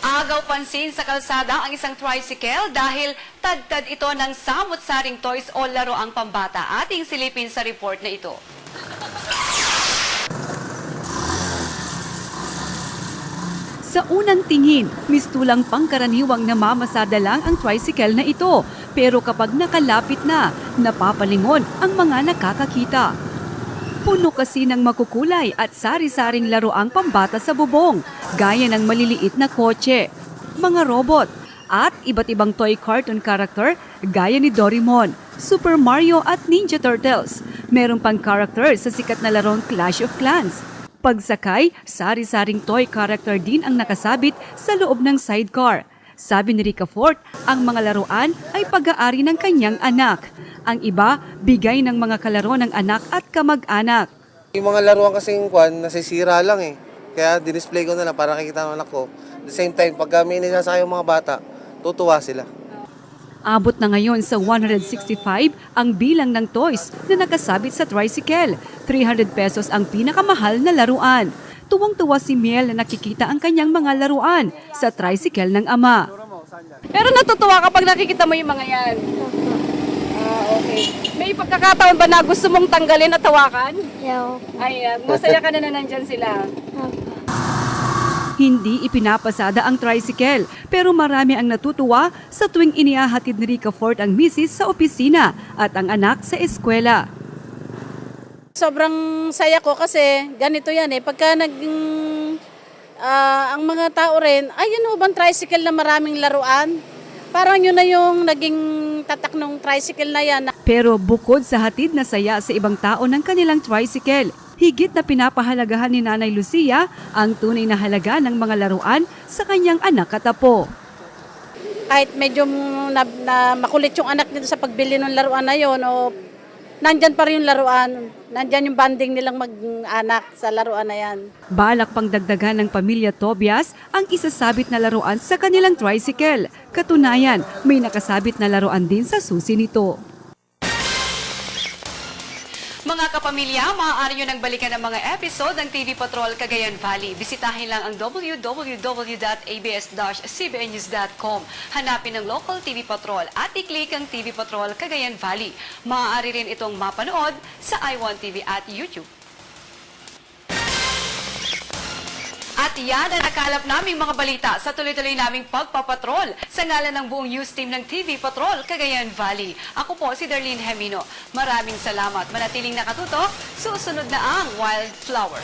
Agaw pansin sa kalsada ang isang tricycle dahil tad-tad ito ng samot-saring toys o laruang pambata. Ating silipin sa report na ito. Sa unang tingin, mistulang pangkaraniwang namamasada lang ang tricycle na ito. Pero kapag nakalapit na, napapalingon ang mga nakakakita. Puno kasi ng makukulay at sari-saring laruang pambata sa bubong, gaya ng maliliit na kotse, mga robot, at iba't ibang toy cartoon character gaya ni Doraemon, Super Mario at Ninja Turtles. Meron pang character sa sikat na larong Clash of Clans. Pagsakay, sari-saring toy character din ang nakasabit sa loob ng sidecar. Sabi ni Rica Fort, ang mga laruan ay pag-aari ng kanyang anak. Ang iba, bigay ng mga kalaro ng anak at kamag-anak. Yung mga laruan kasing nasisira lang eh. Kaya dinisplay ko na lang para nakikita ng anak ko. At the same time, pag may inisasaya yung mga bata, tutuwa sila. Abot na ngayon sa 165 ang bilang ng toys na nakasabit sa tricycle. 300 pesos ang pinakamahal na laruan. Tuwang-tuwa si Miel na nakikita ang kanyang mga laruan sa tricycle ng ama. Pero natutuwa kapag nakikita mo yung mga yan. Okay. May pagkakataon ba na gusto mong tanggalin at tawakan? Yaw. Ay, masaya ka na nandyan sila. Hindi ipinapasada ang tricycle, pero marami ang natutuwa sa tuwing inihahatid ni Rica Fort ang misis sa opisina at ang anak sa eskwela. Sobrang saya ko kasi ganito yan eh. Pagka ang mga tao rin, ay yun bang tricycle na maraming laruan? Parang yun na yung naging tatak ng tricycle na yan. Pero bukod sa hatid na saya sa ibang tao ng kanilang tricycle, higit na pinapahalagahan ni Nanay Lucia ang tunay na halaga ng mga laruan sa kanyang anak at apo. Kahit medyo na makulit yung anak nito sa pagbili ng laruan na yun, o nandyan pa rin yung laruan, nandyan yung banding nilang mag-anak sa laruan na yan. Balak pang dagdagan ng pamilya Tobias ang isasabit na laruan sa kanilang tricycle. Katunayan, may nakasabit na laruan din sa susi nito. Mga kapamilya, maaari nyo nang balikan ang mga episode ng TV Patrol Cagayan Valley. Bisitahin lang ang www.abs-cbnnews.com. Hanapin ang local TV Patrol at i-click ang TV Patrol Cagayan Valley. Maaari rin itong mapanood sa iWant TV at YouTube. At yan ang nakalap naming mga balita sa tuloy-tuloy naming pagpapatrol sa ngalan ng buong news team ng TV Patrol Cagayan Valley. Ako po si Darlene Hemino. Maraming salamat. Manatiling nakatutok. Susunod na ang Wildflower.